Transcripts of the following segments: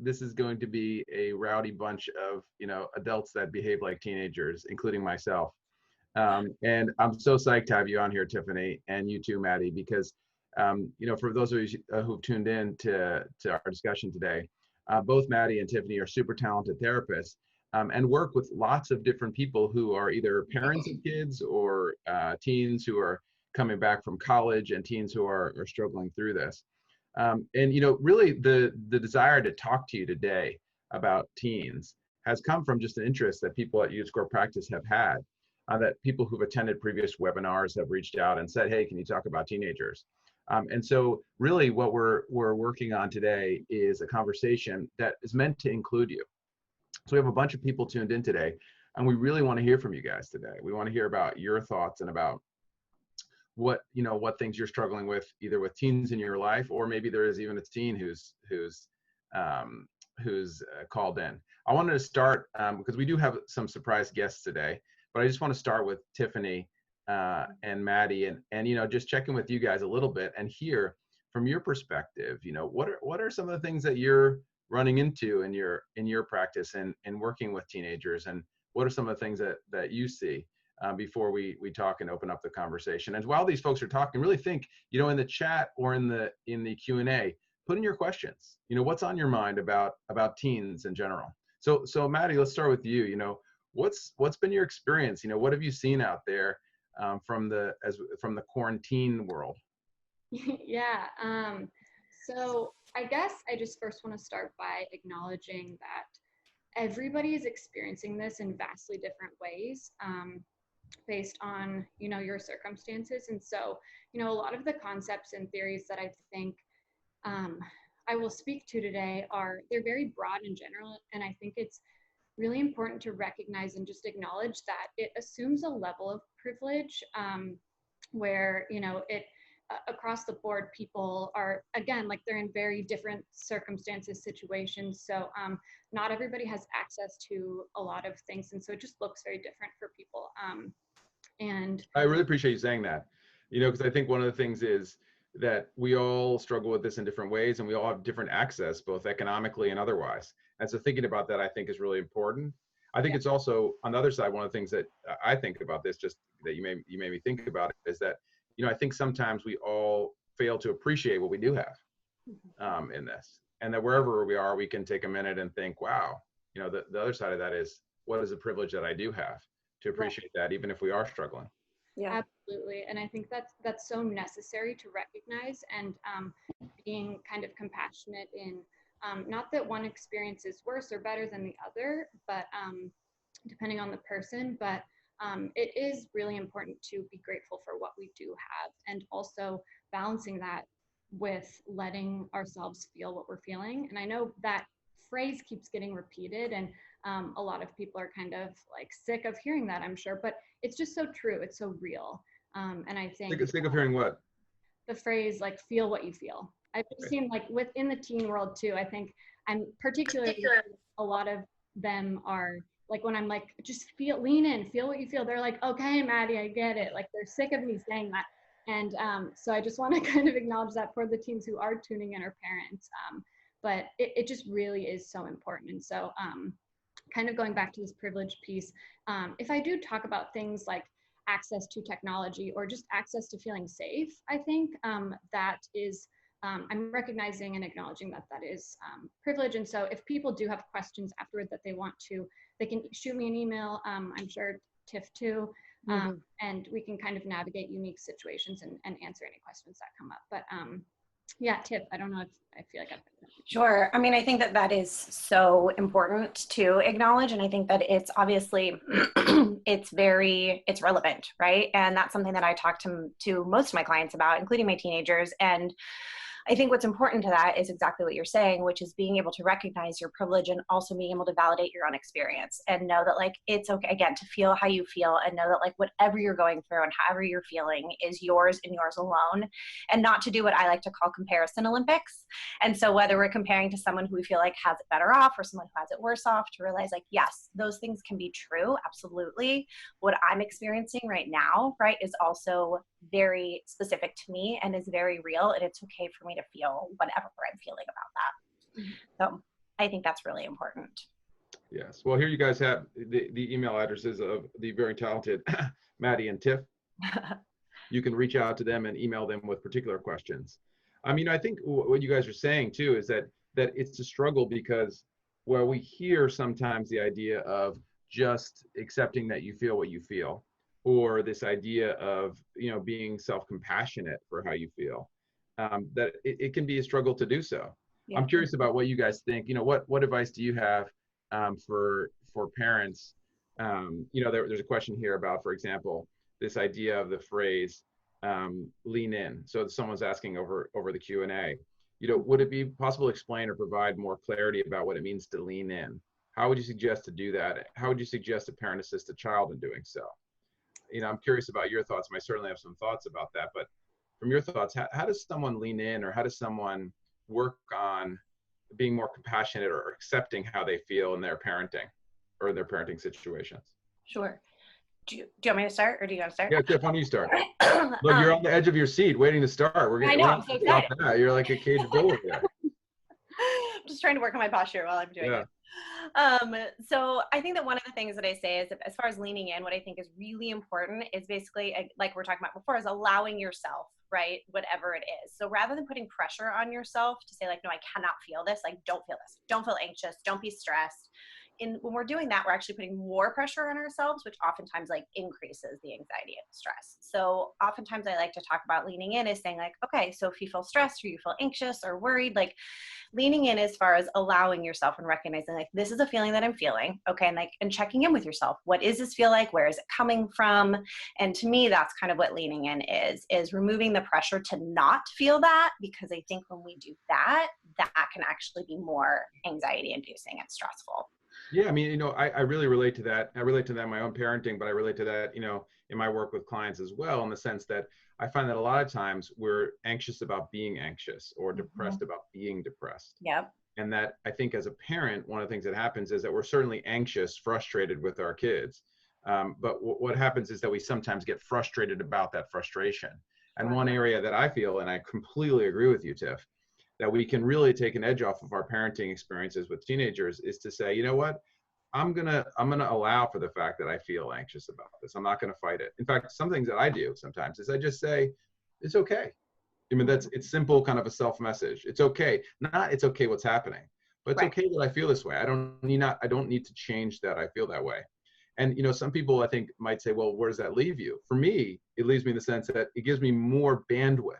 this is going to be a rowdy bunch of, adults that behave like teenagers, including myself. And I'm so psyched to have you on here, Tiffany, and you too, Maddie, because, for those of you who've tuned in to our discussion today, both Maddie and Tiffany are super talented therapists, and work with lots of different people who are either parents of kids or teens who are coming back from college, and teens who are struggling through this. And really the desire to talk to you today about teens has come from just an interest that people at Youth Score Practice have had, that people who've attended previous webinars have reached out and said, hey, can you talk about teenagers? And so really what we're working on today is a conversation that is meant to include you. So we have a bunch of people tuned in today, and we really want to hear from you guys today. We want to hear about your thoughts and about what things you're struggling with, either with teens in your life, or maybe there is even a teen who's called in. I wanted to start because we do have some surprise guests today, but I just want to start with Tiffany and Maddie, and just checking with you guys a little bit and hear from your perspective. What are some of the things that you're running into in your practice and working with teenagers, and what are some of the things that you see before we talk and open up the conversation. And while these folks are talking, really think, in the chat or in the Q&A, put in your questions. What's on your mind about teens in general. So Maddie, let's start with you. What's been your experience? What have you seen out there from the quarantine world? Yeah. So I guess I just first want to start by acknowledging that everybody is experiencing this in vastly different ways, based on, your circumstances. And so, a lot of the concepts and theories that I think I will speak to today they're very broad and general. And I think it's really important to recognize and just acknowledge that it assumes a level of privilege, where, it across the board, people are, again, like they're in very different circumstances, situations. So not everybody has access to a lot of things. And so it just looks very different for people. And I really appreciate you saying that, because I think one of the things is that we all struggle with this in different ways, and we all have different access, both economically and otherwise. And so thinking about that, I think, is really important. I think it's also, on the other side, one of the things that I think about this, just that you made me think about, is that, I think sometimes we all fail to appreciate what we do have in this. And that wherever we are, we can take a minute and think, wow, the other side of that is, what is the privilege that I do have to appreciate that, even if we are struggling. Yeah, absolutely. And I think that's so necessary to recognize, and being kind of compassionate in, not that one experience is worse or better than the other, but depending on the person, but it is really important to be grateful for what we do have, and also balancing that with letting ourselves feel what we're feeling. And I know that phrase keeps getting repeated, and a lot of people are kind of like sick of hearing that, I'm sure, but it's just so true. It's so real. And I think sick of hearing what? The phrase, like, feel what you feel. I've seen, like, within the teen world too, I think I'm particularly, a lot of them are like, when I'm like, just lean in, feel what you feel, they're like, okay, Maddie, I get it. Like, they're sick of me saying that. And so I just want to kind of acknowledge that for the teens who are tuning in, or parents. But it just really is so important. And so kind of going back to this privilege piece, if I do talk about things like access to technology, or just access to feeling safe, I think that is, I'm recognizing and acknowledging that is privilege. And so if people do have questions afterward that they want to, they can shoot me an email. I'm sure Tiff too. And we can kind of navigate unique situations and answer any questions that come up. But yeah, Tiff, I don't know if I feel like I've been. Sure. I mean, I think that is so important to acknowledge. And I think that it's obviously, it's relevant, right? And that's something that I talk to most of my clients about, including my teenagers. And I think what's important to that is exactly what you're saying, which is being able to recognize your privilege, and also being able to validate your own experience, and know that, like, it's okay, again, to feel how you feel, and know that, like, whatever you're going through and however you're feeling is yours and yours alone, and not to do what I like to call comparison Olympics. And so whether we're comparing to someone who we feel like has it better off, or someone who has it worse off, to realize, like, yes, those things can be true. Absolutely. What I'm experiencing right now, right, is also very specific to me and is very real, and it's okay for me to feel whatever I'm feeling about that. So I think that's really important. Yes. Well, here you guys have the email addresses of the very talented Maddie and Tiff. You can reach out to them and email them with particular questions. I mean, I think what you guys are saying too is that it's a struggle because we hear sometimes the idea of just accepting that you feel what you feel, or this idea of, you know, being self-compassionate for how you feel, that it can be a struggle to do so. Yeah. I'm curious about what you guys think. You know, what advice do you have for parents? You know, there's a question here about, for example, this idea of the phrase lean in. So someone's asking over the Q&A, you know, would it be possible to explain or provide more clarity about what it means to lean in? How would you suggest to do that? How would you suggest a parent assist a child in doing so? You know, I'm curious about your thoughts. I certainly have some thoughts about that, but from your thoughts, how does someone lean in, or how does someone work on being more compassionate or accepting how they feel in their parenting or their parenting situations? Sure. Do you want me to start, or do you want to start? Yeah, Tiff, why don't you start? Look, you're on the edge of your seat waiting to start. I know, I'm so excited. You're like a caged bull over there. I'm just trying to work on my posture while I'm doing it. So I think that one of the things that I say is, as far as leaning in, what I think is really important is basically, like we're talking about before, is allowing yourself, right, whatever it is. So rather than putting pressure on yourself to say like, no, I cannot feel this, like, don't feel this, don't feel anxious, don't be stressed. When we're doing that, we're actually putting more pressure on ourselves, which oftentimes like increases the anxiety and stress. So oftentimes I like to talk about leaning in is saying like, okay, so if you feel stressed or you feel anxious or worried, like leaning in as far as allowing yourself and recognizing like, this is a feeling that I'm feeling. Okay. And like, and checking in with yourself. What is this feel like? Where is it coming from? And to me, that's kind of what leaning in is removing the pressure to not feel that, because I think when we do that, that can actually be more anxiety inducing and stressful. Yeah, I mean, you know, I really relate to that. I relate to that in my own parenting, but I relate to that, you know, in my work with clients as well, in the sense that I find that a lot of times we're anxious about being anxious or depressed about being depressed. Yep. And that I think as a parent, one of the things that happens is that we're certainly anxious, frustrated with our kids. But what happens is that we sometimes get frustrated about that frustration. And one area that I feel, and I completely agree with you, Tiff, that we can really take an edge off of our parenting experiences with teenagers is to say, you know what, I'm gonna allow for the fact that I feel anxious about this. I'm not gonna fight it. In fact, some things that I do sometimes is I just say, it's okay. I mean, it's simple, kind of a self message. It's okay. Not it's okay what's happening, but it's okay that I feel this way. I don't need to change that I feel that way. And you know, some people I think might say, well, where does that leave you? For me, it leaves me in the sense that it gives me more bandwidth,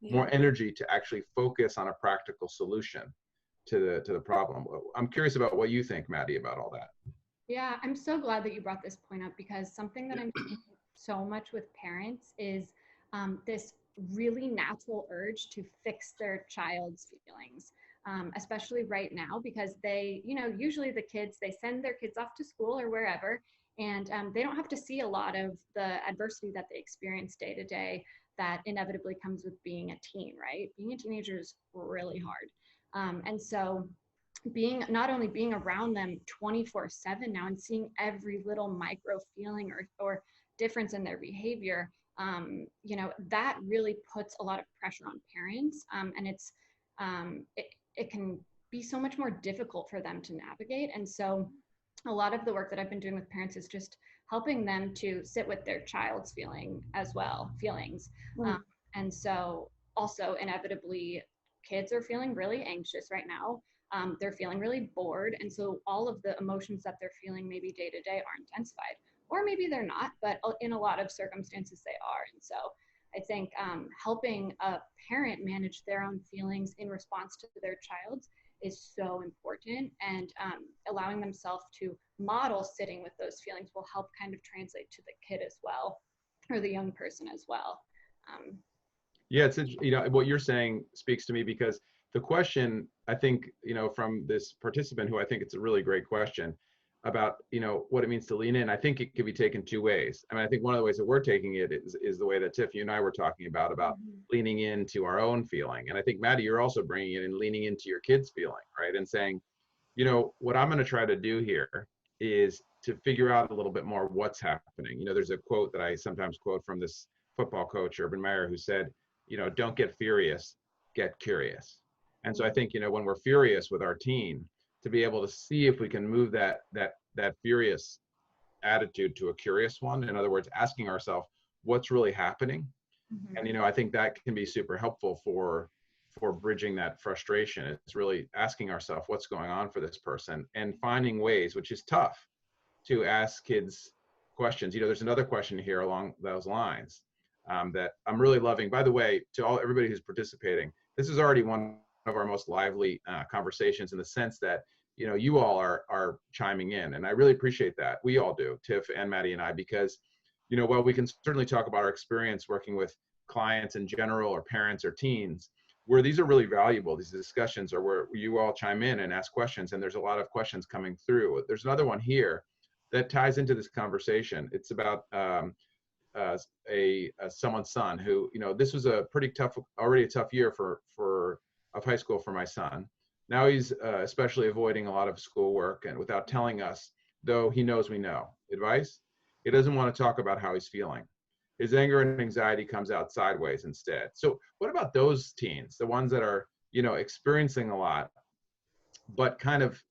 more energy to actually focus on a practical solution to the problem. I'm curious about what you think, Maddie, about all that. Yeah, I'm so glad that you brought this point up, because something that I'm seeing so much with parents is this really natural urge to fix their child's feelings, especially right now, because they, you know, usually the kids, they send their kids off to school or wherever, and they don't have to see a lot of the adversity that they experience day to day that inevitably comes with being a teen, right? Being a teenager is really hard. And so not only being around them 24/7 now and seeing every little micro feeling or difference in their behavior, you know, that really puts a lot of pressure on parents. And it can be so much more difficult for them to navigate. And so a lot of the work that I've been doing with parents is just helping them to sit with their child's feelings. And so also inevitably kids are feeling really anxious right now. They're feeling really bored. And so all of the emotions that they're feeling maybe day to day are intensified, or maybe they're not, but in a lot of circumstances they are. And so I think helping a parent manage their own feelings in response to their child's is so important, and allowing themselves to model sitting with those feelings will help kind of translate to the kid as well, or the young person as well. Yeah, it's, you know, what you're saying speaks to me, because the question, I think, you know, from this participant, who I think it's a really great question about, you know, what it means to lean in, I think it could be taken two ways. I mean, I think one of the ways that we're taking it is the way that Tiff, you and I were talking about leaning into our own feeling. And I think, Maddie, you're also bringing it in, leaning into your kids' feeling, right? And saying, you know, what I'm going to try to do here is to figure out a little bit more what's happening. You know, there's a quote that I sometimes quote from this football coach, Urban Meyer, who said, you know, don't get furious, get curious. And so I think, you know, when we're furious with our teen, to be able to see if we can move that furious attitude to a curious one. In other words, asking ourselves what's really happening. Mm-hmm. And I think that can be super helpful for bridging that frustration. It's really asking ourselves what's going on for this person and finding ways, which is tough, to ask kids questions. There's another question here along those lines that I'm really loving. By the way, to everybody who's participating, this is already one of our most lively conversations, in the sense that you all are chiming in, and I really appreciate that. We all do, Tiff and Maddie and I, because while we can certainly talk about our experience working with clients in general, or parents or teens, where these are really valuable, these discussions are where you all chime in and ask questions, and there's a lot of questions coming through. There's another one here that ties into this conversation. It's about someone's son who, this was a pretty tough, already a tough year of high school for my son. Now he's especially avoiding a lot of schoolwork, and without telling us, though he knows we know. Advice? He doesn't want to talk about how he's feeling. His anger and anxiety comes out sideways instead. So what about those teens, the ones that are, experiencing a lot, but kind of,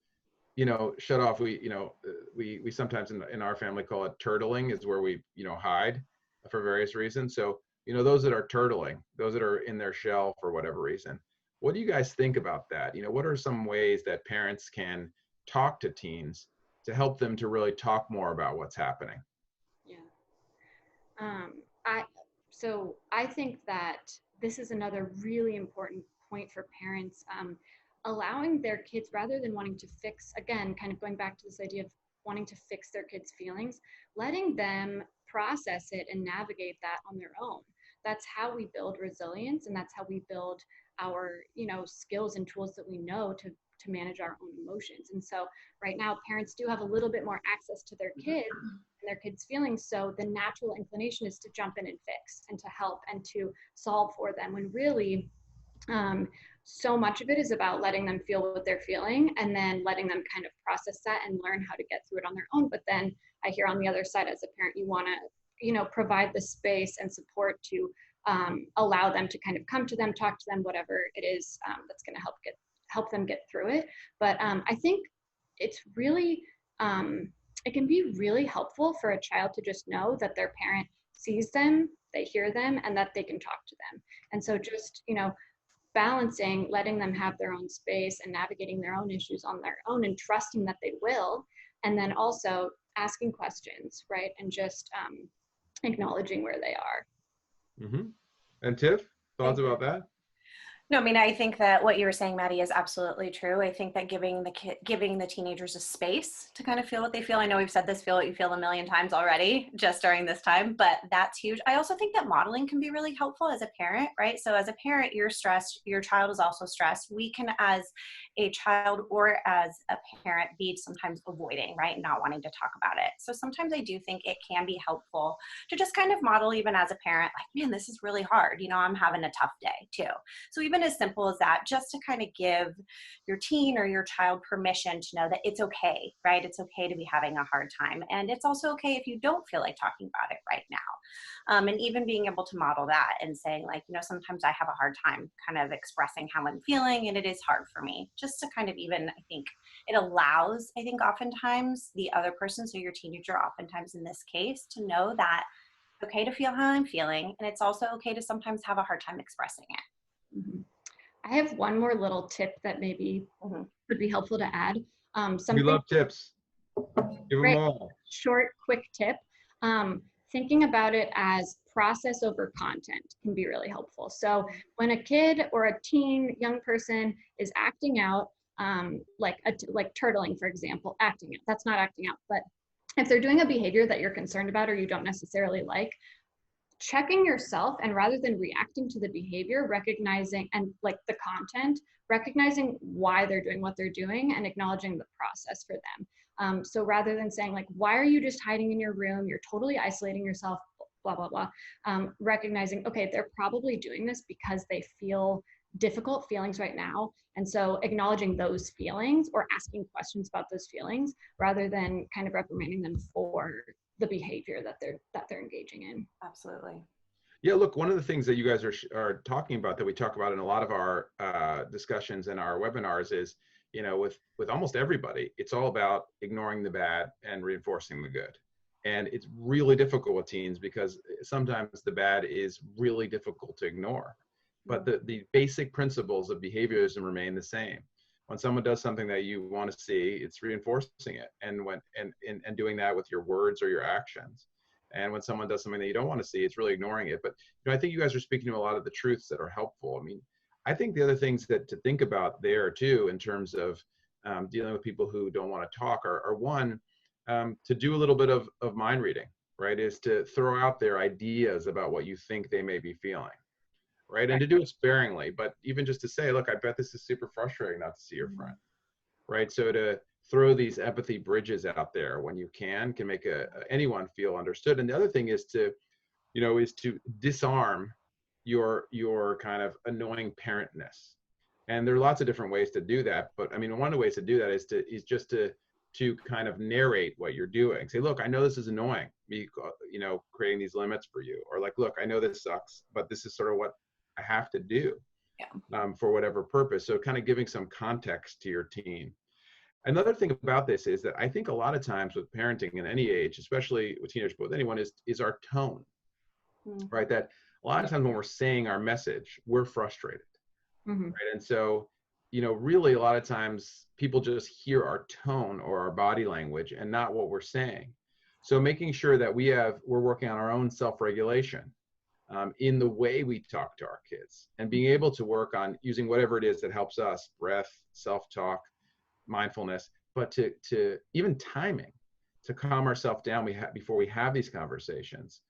shut off? We sometimes in our family call it turtling, is where we, hide for various reasons. So, those that are turtling, those that are in their shell for whatever reason, what do you guys think about that? What are some ways that parents can talk to teens to help them to really talk more about what's happening? Yeah. I think that this is another really important point for parents, allowing their kids, rather than wanting to fix, again, kind of going back to this idea of wanting to fix their kids' feelings, letting them process it and navigate that on their own. That's how we build resilience, and that's how we build our, skills and tools that we know to manage our own emotions. And so right now, parents do have a little bit more access to their kids and their kids' feelings. So the natural inclination is to jump in and fix and to help and to solve for them, when really so much of it is about letting them feel what they're feeling and then letting them kind of process that and learn how to get through it on their own. But then I hear on the other side, as a parent, you want to, provide the space and support to allow them to kind of come to them, talk to them, whatever it is that's going to help them get through it. But I think it's really, it can be really helpful for a child to just know that their parent sees them, they hear them, and that they can talk to them. And so just, balancing, letting them have their own space and navigating their own issues on their own and trusting that they will. And then also asking questions, right? And just acknowledging where they are. Mm-hmm. And Tiff, thoughts about that? No, I mean, I think that what you were saying, Maddie, is absolutely true. I think that giving the teenagers a space to kind of feel what they feel. I know we've said this, feel what you feel, a million times already just during this time, but that's huge. I also think that modeling can be really helpful as a parent, right? So as a parent, you're stressed, your child is also stressed. We can, as a child or as a parent, be sometimes avoiding, right? Not wanting to talk about it. So sometimes I do think it can be helpful to just kind of model, even as a parent, like, man, this is really hard. I'm having a tough day too. So even as simple as that, just to kind of give your teen or your child permission to know that it's okay, right? It's okay to be having a hard time. And it's also okay if you don't feel like talking about it right now. And even being able to model that and saying, like, sometimes I have a hard time kind of expressing how I'm feeling, and it is hard for me. Just to kind of even, I think it allows, oftentimes the other person, so your teenager oftentimes in this case, to know that it's okay to feel how I'm feeling, and it's also okay to sometimes have a hard time expressing it. Mm-hmm. I have one more little tip that maybe would be helpful to add. We love tips. Give them all. Short, quick tip. Thinking about it as process over content can be really helpful. So when a kid or a teen, young person is acting out, like turtling, for example, acting out, that's not acting out, but if they're doing a behavior that you're concerned about or you don't necessarily like, checking yourself, and rather than reacting to the behavior, recognizing, and like the content, recognizing why they're doing what they're doing and acknowledging the process for them. So rather than saying, like, why are you just hiding in your room? You're totally isolating yourself, blah, blah, blah. Recognizing, okay, they're probably doing this because they feel difficult feelings right now. And so acknowledging those feelings or asking questions about those feelings rather than kind of reprimanding them for the behavior that they're engaging in. Absolutely. Yeah, look, one of the things that you guys are talking about, that we talk about in a lot of our discussions and our webinars, is, you know, with almost everybody, it's all about ignoring the bad and reinforcing the good. And it's really difficult with teens because sometimes the bad is really difficult to ignore. But the basic principles of behaviorism remain the same. When someone does something that you want to see, it's reinforcing it, and and doing that with your words or your actions. And when someone does something that you don't want to see, it's really ignoring it. But you know, I think you guys are speaking to a lot of the truths that are helpful. I mean, I think the other things that to think about there too, in terms of dealing with people who don't want to talk, are one, to do a little bit of mind reading, right? Is to throw out their ideas about what you think they may be feeling, right? And to do it sparingly, but even just to say, look, I bet this is super frustrating not to see your friend, right? So to throw these empathy bridges out there when you can make anyone feel understood. And the other thing is to, you know, is to disarm your kind of annoying parentness. And there are lots of different ways to do that, but I mean, one of the ways to do that is just to kind of narrate what you're doing. Say, look, I know this is annoying, me, you know, creating these limits for you, or like, look, I know this sucks, but this is sort of what I have to do, for whatever purpose. So kind of giving some context to your teen. Another thing about this is that I think a lot of times with parenting at any age, especially with teenagers, but with anyone, is our tone, right? That a lot of times when we're saying our message, we're frustrated, right? And so, you know, really a lot of times people just hear our tone or our body language and not what we're saying. So making sure that we're working on our own self-regulation in the way we talk to our kids, and being able to work on using whatever it is that helps us, breath, self-talk, mindfulness, but to even timing, to calm ourselves down before we have these conversations.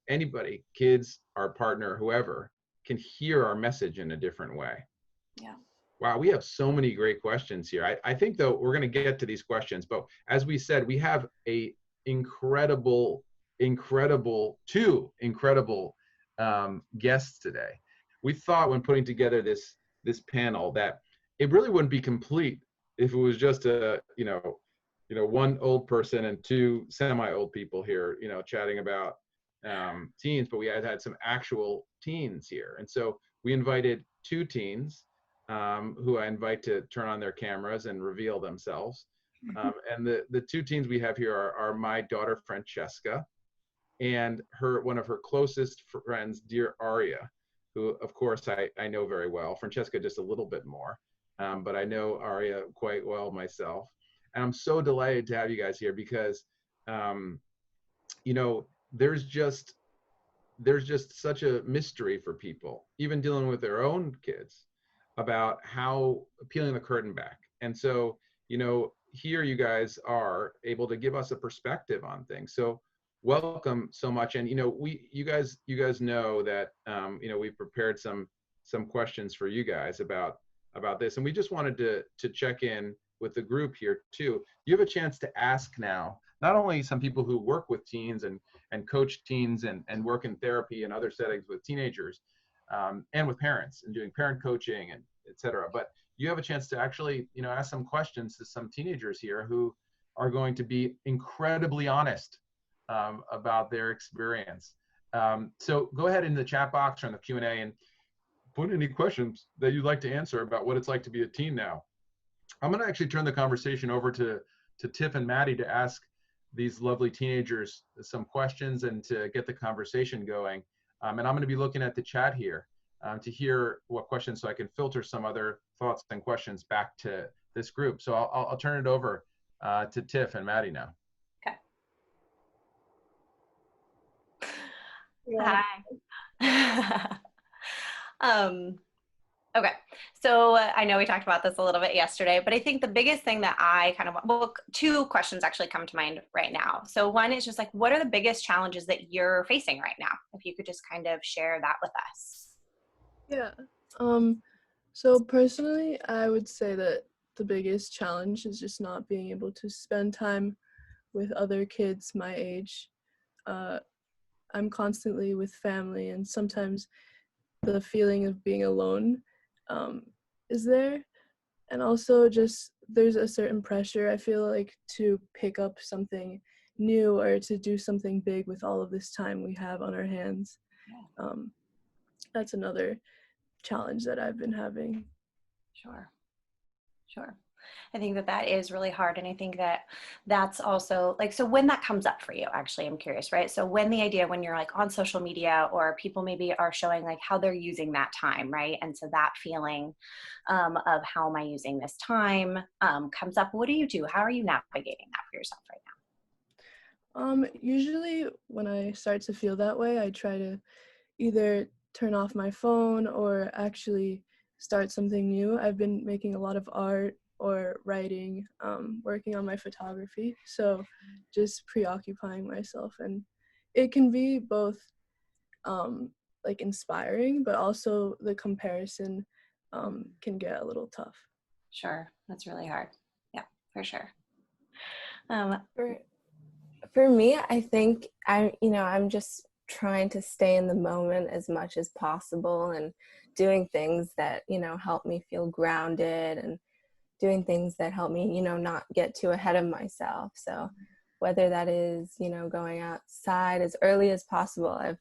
Anybody, kids, our partner, whoever, can hear our message in a different way. Yeah. Wow, we have so many great questions here. I think, though, we're going to get to these questions, but as we said, we have two incredible guests today. We thought when putting together this panel that it really wouldn't be complete if it was just one old person and two semi-old people here, you know, chatting about teens, but we had some actual teens here. And so we invited two teens who I invite to turn on their cameras and reveal themselves. And the two teens we have here are my daughter, Francesca, and one of her closest friends, dear Aria, who, of course, I know very well. Francesca just a little bit more, but I know Aria quite well myself. And I'm so delighted to have you guys here because, you know, there's just such a mystery for people, even dealing with their own kids, about how peeling the curtain back. And so, you know, here you guys are able to give us a perspective on things. So welcome so much. And, you know, you guys know that, you know, we've prepared some questions for you guys about this. And we just wanted to check in with the group here too. You have a chance to ask now, not only some people who work with teens and coach teens and work in therapy and other settings with teenagers, and with parents and doing parent coaching and et cetera, but you have a chance to actually, you know, ask some questions to some teenagers here who are going to be incredibly honest about their experience. So go ahead in the chat box or in the Q&A and put any questions that you'd like to answer about what it's like to be a teen now. I'm going to actually turn the conversation over to Tiff and Maddie to ask these lovely teenagers some questions and to get the conversation going. And I'm going to be looking at the chat here to hear what questions, so I can filter some other thoughts and questions back to this group. So I'll turn it over to Tiff and Maddie now. Okay. Hi. Okay, so I know we talked about this a little bit yesterday, but I think the biggest thing that two questions actually come to mind right now. So one is just like, what are the biggest challenges that you're facing right now? If you could just kind of share that with us. Yeah. So personally, I would say that the biggest challenge is just not being able to spend time with other kids my age. I'm constantly with family, and sometimes the feeling of being alone is there. And also just there's a certain pressure, I feel like, to pick up something new or to do something big with all of this time we have on our hands. That's another challenge that I've been having. Sure. Sure. I think that that is really hard. And I think that that's also like, so when that comes up for you, actually, I'm curious, right? So when the idea, when you're like on social media or people maybe are showing like how they're using that time, right? And so that feeling of how am I using this time comes up, what do you do? How are you navigating that for yourself right Usually when I start to feel that way, I try to either turn off my phone or actually start something new. I've been making a lot of art or writing, working on my photography. So just preoccupying myself. And it can be both like inspiring, but also the comparison can get a little tough. Sure. That's really hard. Yeah, for sure. Um, For for me, I think I'm just trying to stay in the moment as much as possible and doing things that, help me feel grounded and doing things that help me, not get too ahead of myself. So whether that is, going outside as early as possible, I've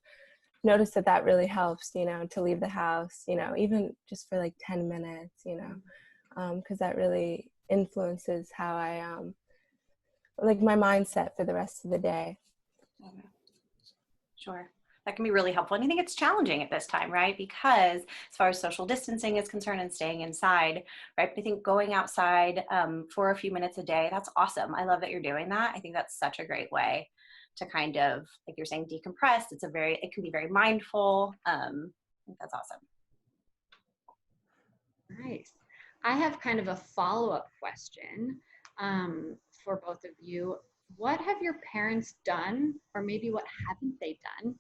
noticed that that really helps, to leave the house, even just for like 10 minutes, because that really influences how I like my mindset for the rest of the day. Okay. Sure. That can be really helpful. And I think it's challenging at this time, right? Because as far as social distancing is concerned and staying inside, right? I think going outside for a few minutes a day, that's awesome. I love that you're doing that. I think that's such a great way to kind of, like you're saying, decompress. It can be very mindful. I think that's awesome. Nice. I have kind of a follow-up question for both of you. What have your parents done, or maybe what haven't they done,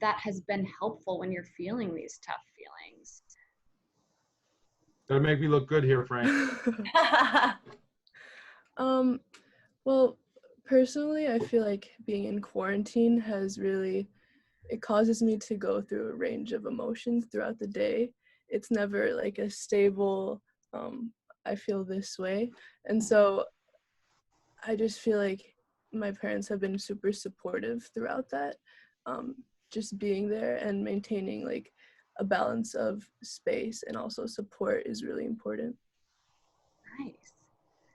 that has been helpful when you're feeling these tough feelings? Gonna make me look good here, Frank. Well, personally, I feel like being in quarantine it causes me to go through a range of emotions throughout the day. It's never like a stable, I feel this way. And so I just feel like my parents have been super supportive throughout that. Just being there and maintaining like a balance of space and also support is really important. Nice.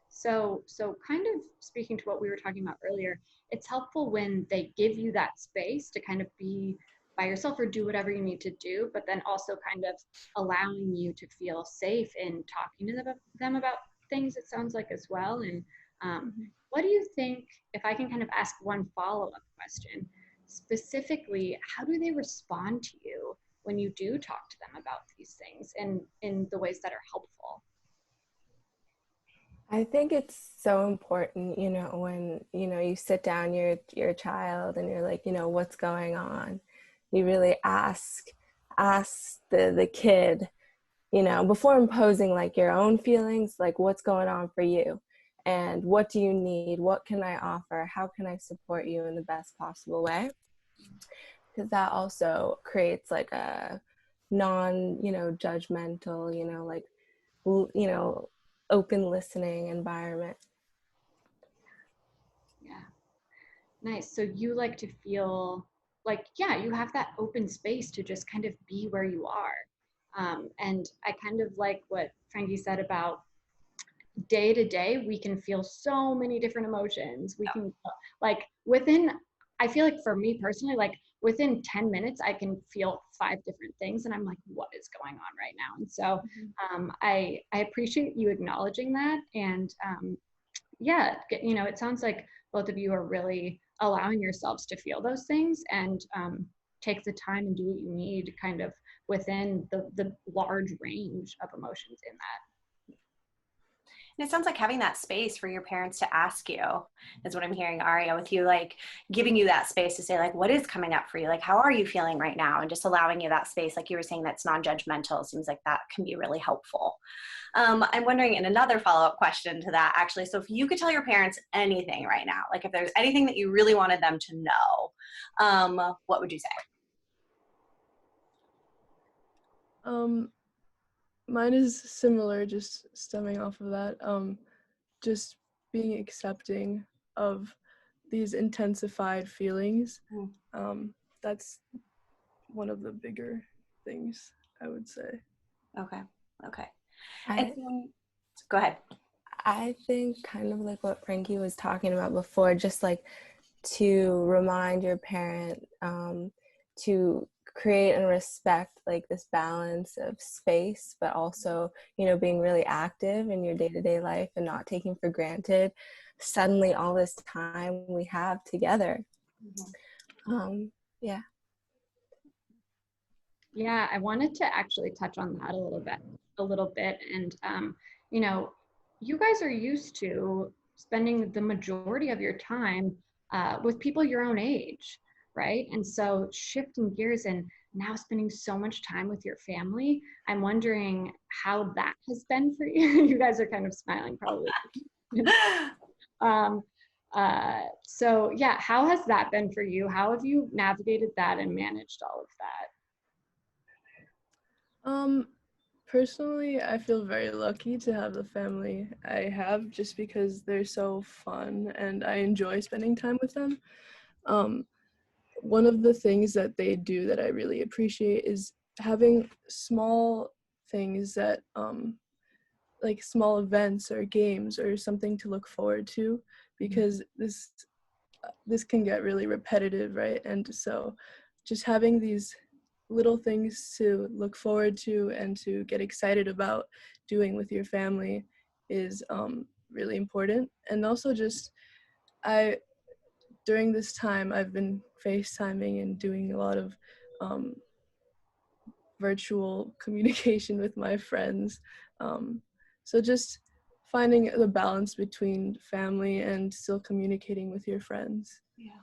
So kind of speaking to what we were talking about earlier, it's helpful when they give you that space to kind of be by yourself or do whatever you need to do, but then also kind of allowing you to feel safe in talking to them about things, it sounds like, as well. And what do you think, if I can kind of ask one follow-up question, specifically, how do they respond to you when you do talk to them about these things in the ways that are helpful? I think it's so important, when, you sit down your child and you're like, what's going on? You really ask the kid, before imposing like your own feelings, like what's going on for you and what do you need? What can I offer? How can I support you in the best possible way? Because that also creates like a judgmental, like, open listening environment. Yeah. Nice. So you like to feel like, yeah, you have that open space to just kind of be where you are. And I kind of like what Frankie said about day to day, we can feel so many different emotions. We can, like, I feel like for me personally, like within 10 minutes, I can feel 5 different things. And I'm like, what is going on right now? And so I appreciate you acknowledging that. And yeah, it sounds like both of you are really allowing yourselves to feel those things and take the time and do what you need kind of within the large range of emotions in that. And it sounds like having that space for your parents to ask you is what I'm hearing, Aria, with you, like giving you that space to say, like, what is coming up for you? Like, how are you feeling right now? And just allowing you that space, like you were saying, that's non-judgmental. Seems like that can be really helpful. I'm wondering, in another follow-up question to that, actually, so if you could tell your parents anything right now, like if there's anything that you really wanted them to know, what would you say? Mine is similar, just stemming off of that. Just being accepting of these intensified feelings. That's one of the bigger things, I would say. Okay. I Go ahead. I think kind of like what Frankie was talking about before, just like to remind your parent to create and respect like this balance of space, but also, you know, being really active in your day-to-day life and not taking for granted suddenly all this time we have together. Yeah. Yeah, I wanted to actually touch on that a little bit. And, you know, you guys are used to spending the majority of your time with people your own age, right? And so shifting gears and now spending so much time with your family, I'm wondering how that has been for you. You guys are kind of smiling probably. um, so yeah, how has that been for you? How have you navigated that and managed all of that? Personally, I feel very lucky to have the family I have just because they're so fun and I enjoy spending time with them. One of the things that they do that I really appreciate is having small things that like small events or games or something to look forward to, because this can get really repetitive, right? And so just having these little things to look forward to and to get excited about doing with your family is really important. And also just during this time I've been FaceTiming and doing a lot of virtual communication with my friends. So just finding the balance between family and still communicating with your friends. Yeah.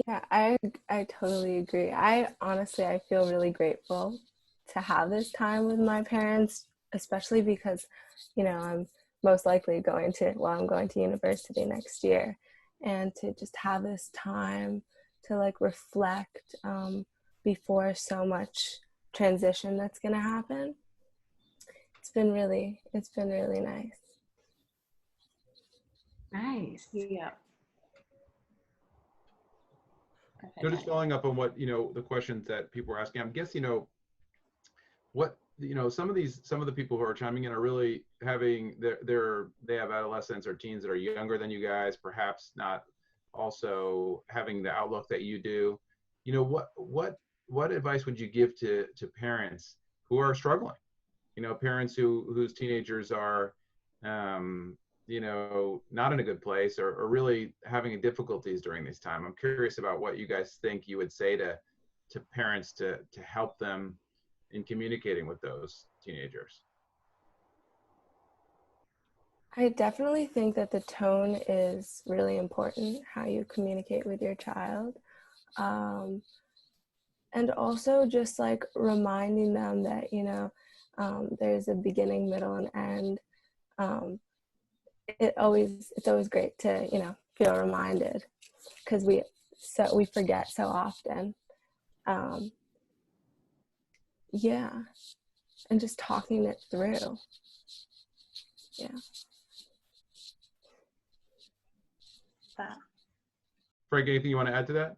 Yeah, I totally agree. I feel really grateful to have this time with my parents, especially because, you know, I'm most likely I'm going to university next year, and to just have this time to like reflect before so much transition that's gonna happen. It's been really nice. Nice. Yeah. So just following up on what, the questions that people are asking, I guess, what, some of the people who are chiming in are really having they have adolescents or teens that are younger than you guys, perhaps not also having the outlook that you do. What advice would you give to parents who are struggling? Parents whose teenagers are, not in a good place, or really having difficulties during this time. I'm curious about what you guys think you would say to parents to help them in communicating with those teenagers. I definitely think that the tone is really important, how you communicate with your child. And also just like reminding them that, there's a beginning, middle, and end. It's always great to, feel reminded, because we forget so often. Yeah. And just talking it through. Yeah. Frank, anything you want to add to that?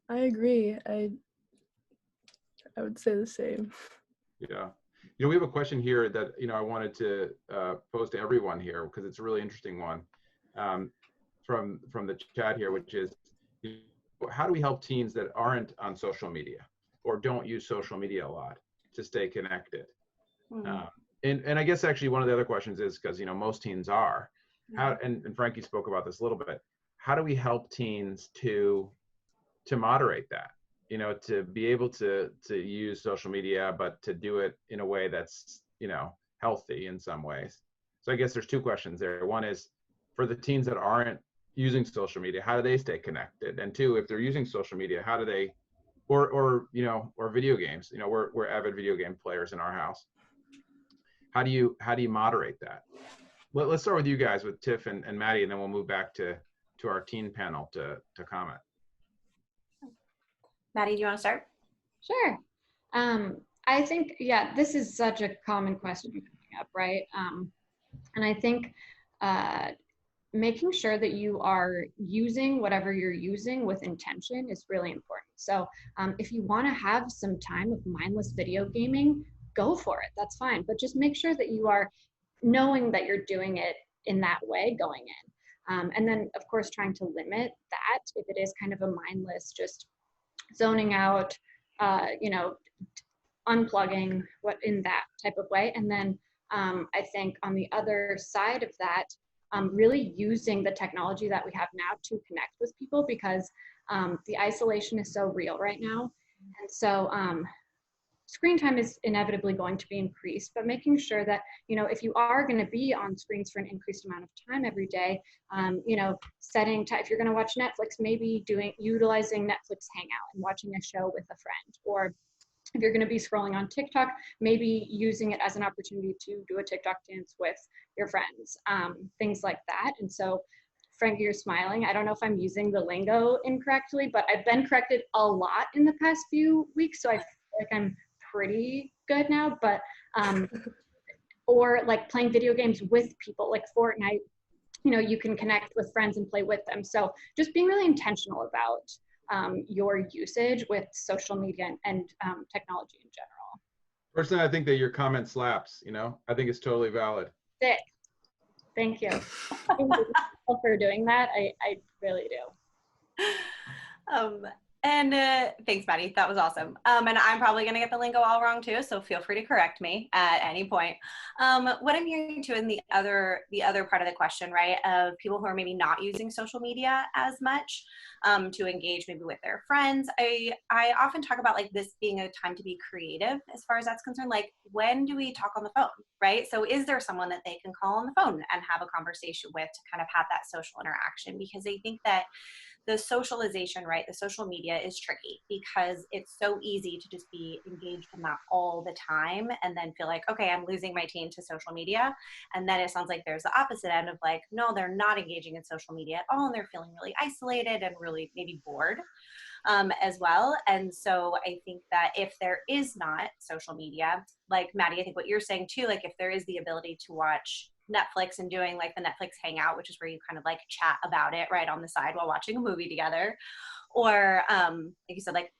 I agree. I would say the same. Yeah. We have a question here that, I wanted to pose to everyone here, because it's a really interesting one, from the chat here, which is, how do we help teens that aren't on social media or don't use social media a lot to stay connected? And I guess actually one of the other questions is, because, most teens are, and Frankie spoke about this a little bit, how do we help teens to moderate that? To be able to use social media, but to do it in a way that's, healthy in some ways. So I guess there's two questions there. One is, for the teens that aren't using social media, how do they stay connected? And two, if they're using social media, how do they, or video games, we're avid video game players in our house. How do you moderate that? Let's start with you guys, with Tiff and Maddie, and then we'll move back to our teen panel to comment. Maddie, do you want to start? Sure. I think, yeah, this is such a common question coming up, right? And I think making sure that you are using whatever you're using with intention is really important. So if you want to have some time of mindless video gaming, go for it. That's fine. But just make sure that you are knowing that you're doing it in that way going in. And then, of course, trying to limit that if it is kind of a mindless, just zoning out, unplugging, what in that type of way. And then I think on the other side of that, really using the technology that we have now to connect with people, because the isolation is so real right now. And so screen time is inevitably going to be increased, but making sure that, if you are going to be on screens for an increased amount of time every day, setting time, if you're going to watch Netflix, maybe utilizing Netflix Hangout and watching a show with a friend, or if you're going to be scrolling on TikTok, maybe using it as an opportunity to do a TikTok dance with your friends, things like that. And so, Frankie, you're smiling. I don't know if I'm using the lingo incorrectly, but I've been corrected a lot in the past few weeks, so I feel like I'm pretty good now. But or like playing video games with people, like Fortnite, you can connect with friends and play with them. So just being really intentional about your usage with social media and technology in general. Personally, I think that your comment slaps, I think it's totally valid. Sick. Thank you. Thank you for doing that. I really do. And thanks, Maddie. That was awesome. And I'm probably going to get the lingo all wrong too, so feel free to correct me at any point. What I'm hearing too in the other part of the question, right, of people who are maybe not using social media as much to engage maybe with their friends. I often talk about like this being a time to be creative as far as that's concerned. Like, when do we talk on the phone, right? So is there someone that they can call on the phone and have a conversation with to kind of have that social interaction? Because I think that the socialization, right, the social media is tricky because it's so easy to just be engaged in that all the time and then feel like, okay, I'm losing my teen to social media. And then it sounds like there's the opposite end of like, no, they're not engaging in social media at all and they're feeling really isolated and really maybe bored as well. And so I think that if there is not social media, like Maddie, I think what you're saying too, like if there is the ability to watch Netflix and doing like the Netflix Hangout, which is where you kind of like chat about it right on the side while watching a movie together, or like you said, like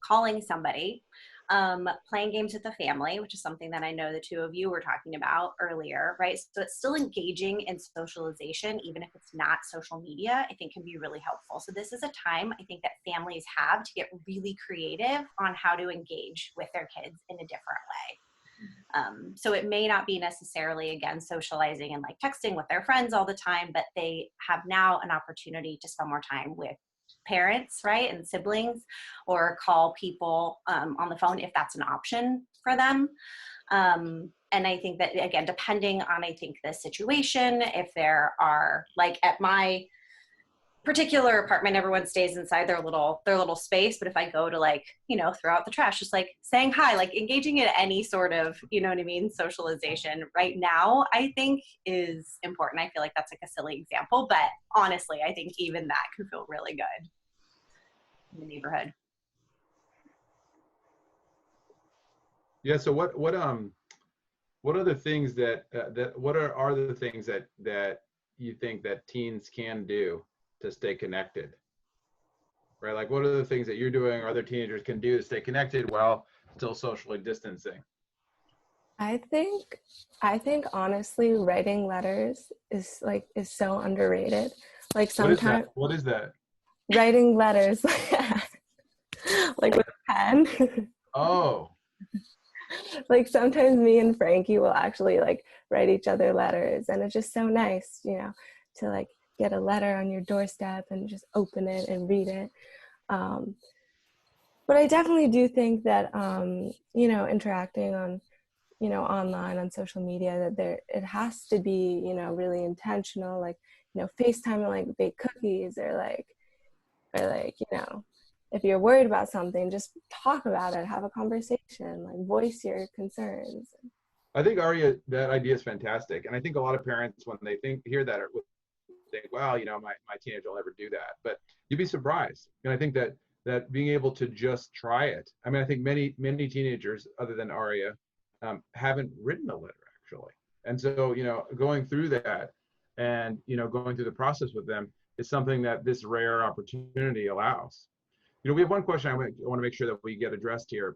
calling somebody, playing games with the family, which is something that I know the two of you were talking about earlier, right? So it's still engaging in socialization, even if it's not social media, I think can be really helpful. So this is a time I think that families have to get really creative on how to engage with their kids in a different way. So it may not be necessarily, again, socializing and like texting with their friends all the time, but they have now an opportunity to spend more time with parents, right, and siblings, or call people on the phone if that's an option for them. And I think that, again, depending on, I think, the situation, if there are, like at my particular apartment, everyone stays inside their little space, but if I go to like, throw out the trash, just like saying hi, like engaging in any sort of, socialization right now, I think is important. I feel like that's like a silly example, but honestly, I think even that can feel really good in the neighborhood. Yeah. So what are the things that what are the things that you think that teens can do to stay connected, right? Like, what are the things that you're doing or other teenagers can do to stay connected while still socially distancing? I think honestly, writing letters is so underrated. Like sometimes what is that? Writing letters, like with a pen. Oh. Like sometimes me and Frankie will actually like write each other letters, and it's just so nice, to like get a letter on your doorstep and just open it and read it. But I definitely do think that, interacting on, online on social media, that it has to be, really intentional, like, FaceTime and like bake cookies or like, if you're worried about something, just talk about it, have a conversation, like voice your concerns. I think, Aria, that idea is fantastic. And I think a lot of parents, when they hear that, think, wow, my teenager will never do that. But you'd be surprised. And I think that being able to just try it. I mean, I think many teenagers, other than Aria, haven't written a letter actually. And so, going through that and going through the process with them is something that this rare opportunity allows. We have one question I want to make sure that we get addressed here,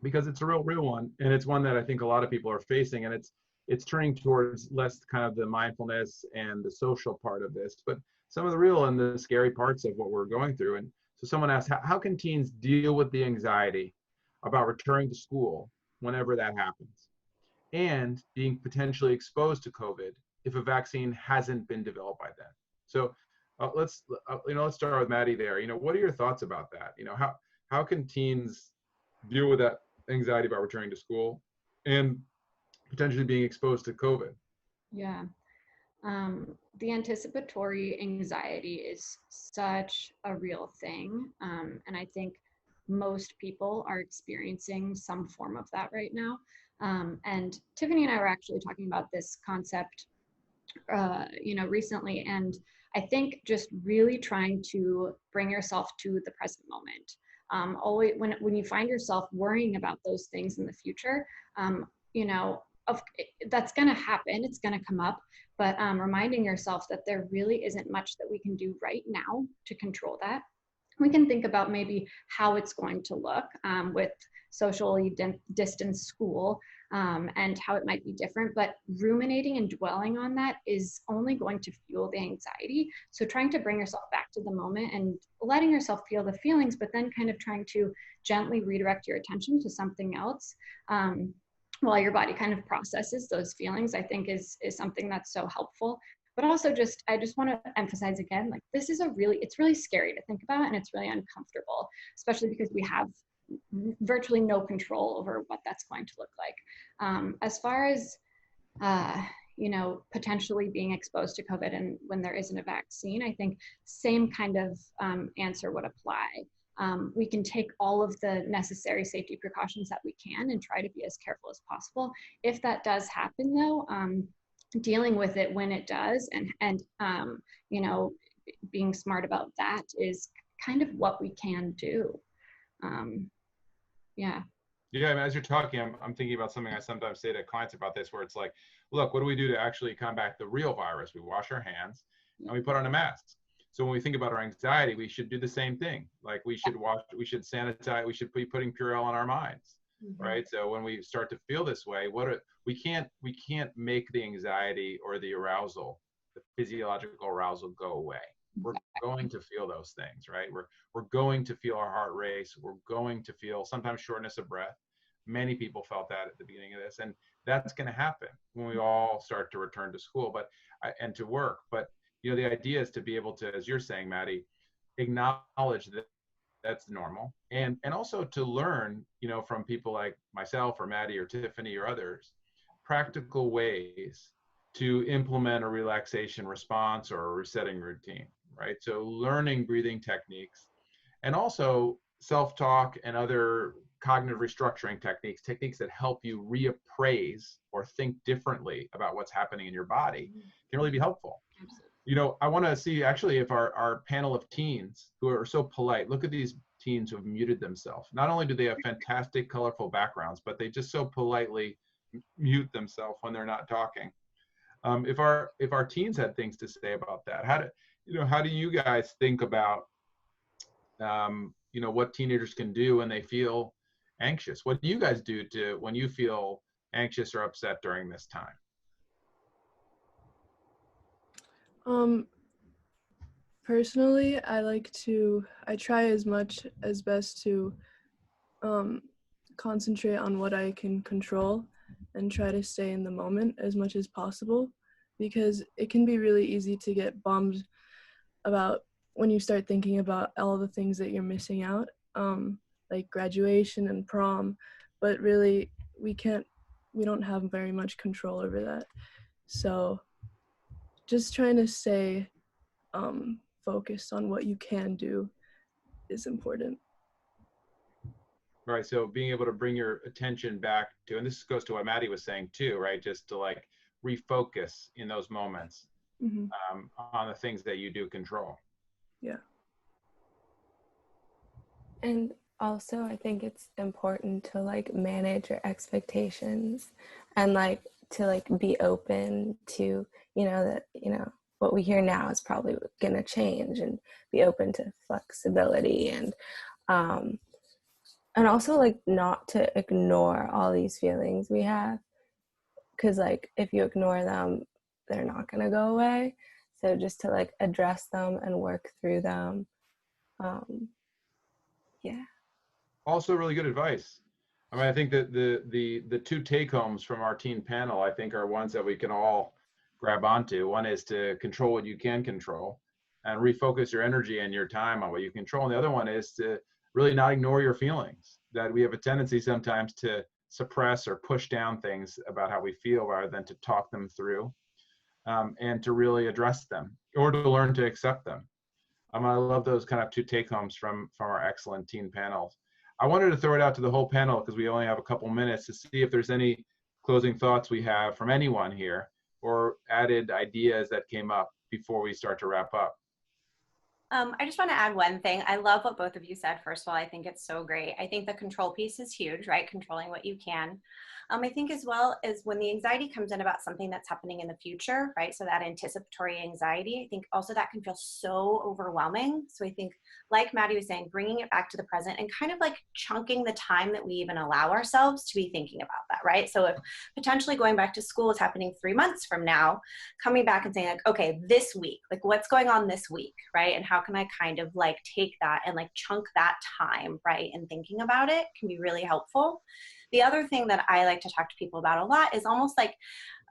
because it's a real one, and it's one that I think a lot of people are facing, and it's turning towards less kind of the mindfulness and the social part of this, but some of the real and the scary parts of what we're going through. And so someone asked, how can teens deal with the anxiety about returning to school whenever that happens, and being potentially exposed to COVID if a vaccine hasn't been developed by then? So let's start with Maddie there. What are your thoughts about that? How can teens deal with that anxiety about returning to school and potentially being exposed to COVID? Yeah. The anticipatory anxiety is such a real thing. And I think most people are experiencing some form of that right now. And Tiffany and I were actually talking about this concept, recently. And I think just really trying to bring yourself to the present moment. Always when you find yourself worrying about those things in the future, that's going to happen. It's going to come up, but reminding yourself that there really isn't much that we can do right now to control that. We can think about maybe how it's going to look with socially distanced school and how it might be different, but ruminating and dwelling on that is only going to fuel the anxiety. So trying to bring yourself back to the moment and letting yourself feel the feelings, but then kind of trying to gently redirect your attention to something else while your body kind of processes those feelings, I think is something that's so helpful. But also I just want to emphasize again, like it's really scary to think about, and it's really uncomfortable, especially because we have virtually no control over what that's going to look like. As far as, potentially being exposed to COVID and when there isn't a vaccine, I think same kind of answer would apply. We can take all of the necessary safety precautions that we can and try to be as careful as possible. If that does happen though, dealing with it when it does and being smart about that is kind of what we can do. Yeah. Yeah, I mean, as you're talking, I'm thinking about something I sometimes say to clients about this, where it's like, look, what do we do to actually combat the real virus? We wash our hands and we put on a mask. So when we think about our anxiety, we should do the same thing. Like we should sanitize, we should be putting Purell on our minds, right? So when we start to feel this way, we can't make the anxiety or the arousal, the physiological arousal, go away. We're going to feel those things, right? We're going to feel our heart race. We're going to feel sometimes shortness of breath. Many people felt that at the beginning of this, and that's going to happen when we all start to return to school, and to work. But the idea is to be able to, as you're saying, Maddie, acknowledge that that's normal, and also to learn, from people like myself or Maddie or Tiffany or others, practical ways to implement a relaxation response or a resetting routine, right? So learning breathing techniques, and also self-talk and other cognitive restructuring techniques that help you reappraise or think differently about what's happening in your body can really be helpful. I want to see actually if our panel of teens who are so polite, look at these teens who have muted themselves. Not only do they have fantastic, colorful backgrounds, but they just so politely mute themselves when they're not talking. If our teens had things to say about that, how do you guys think about what teenagers can do when they feel anxious? What do you guys do when you feel anxious or upset during this time? Personally, I try as much as best to concentrate on what I can control and try to stay in the moment as much as possible, because it can be really easy to get bummed about when you start thinking about all the things that you're missing out, like graduation and prom, but really we don't have very much control over that. So just trying to stay focused on what you can do is important. Right. So being able to bring your attention back to, and this goes to what Maddie was saying too, right? Just to like refocus in those moments on the things that you do control. Yeah. And also I think it's important to like manage your expectations and like to like be open to, that, what we hear now is probably going to change, and be open to flexibility, and also like not to ignore all these feelings we have, because like if you ignore them, they're not going to go away. So just to like address them and work through them. Yeah. Also really good advice. I mean, I think that the two take homes from our teen panel, I think, are ones that we can all grab onto. One is to control what you can control and refocus your energy and your time on what you control. And the other one is to really not ignore your feelings, that we have a tendency sometimes to suppress or push down things about how we feel rather than to talk them through, and to really address them or to learn to accept them. I love those kind of two take homes from our excellent teen panels. I wanted to throw it out to the whole panel because we only have a couple minutes to see if there's any closing thoughts we have from anyone here or added ideas that came up before we start to wrap up. I just want to add one thing. I love what both of you said. First of all, I think it's so great. I think the control piece is huge, right? Controlling what you can. I think as well as when the anxiety comes in about something that's happening in the future, right? So that anticipatory anxiety, I think also that can feel so overwhelming. So I think, like Maddie was saying, bringing it back to the present and kind of like chunking the time that we even allow ourselves to be thinking about that, right? So if potentially going back to school is happening 3 months from now, coming back and saying like, okay, this week, like what's going on this week, right? And how can I kind of like take that and like chunk that time, right? And thinking about it can be really helpful. The other thing that I like to talk to people about a lot is almost like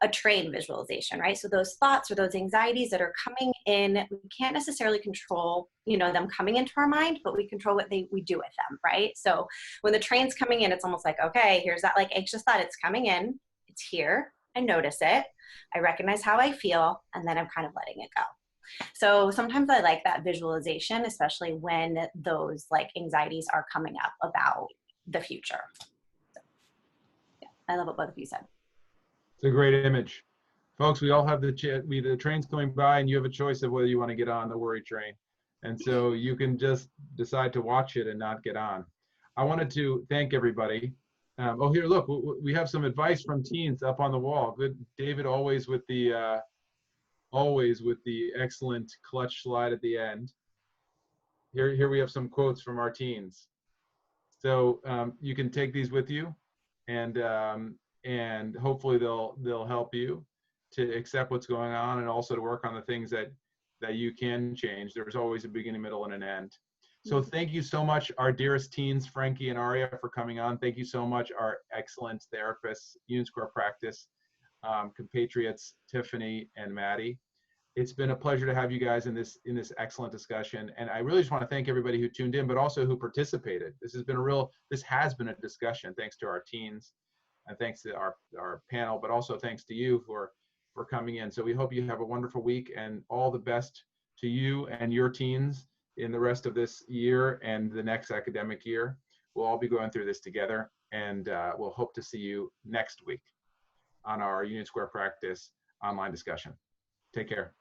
a train visualization, right? So those thoughts or those anxieties that are coming in, we can't necessarily control, them coming into our mind, but we control what we do with them, right? So when the train's coming in, it's almost like, okay, here's that like anxious thought. It's coming in, it's here. I notice it. I recognize how I feel, and then I'm kind of letting it go. So sometimes I like that visualization, especially when those like anxieties are coming up about the future. I love what both of you said. It's a great image. Folks, we all have the train's coming by, and you have a choice of whether you want to get on the worry train. And so you can just decide to watch it and not get on. I wanted to thank everybody. Oh, here, look, we have some advice from teens up on the wall. Good, David, always with the excellent clutch slide at the end. Here we have some quotes from our teens. So you can take these with you, and hopefully they'll help you to accept what's going on, and also to work on the things that you can change. There's always a beginning, middle, and an end. So thank you so much, our dearest teens, Frankie and Aria, for coming on. Thank you so much, our excellent therapists, Union Square Practice, compatriots, Tiffany and Maddie. It's been a pleasure to have you guys in this excellent discussion. And I really just want to thank everybody who tuned in, but also who participated. This has been a discussion, thanks to our teens and thanks to our panel, but also thanks to you for coming in. So we hope you have a wonderful week, and all the best to you and your teens in the rest of this year and the next academic year. We'll all be going through this together, and we'll hope to see you next week on our Union Square Practice online discussion. Take care.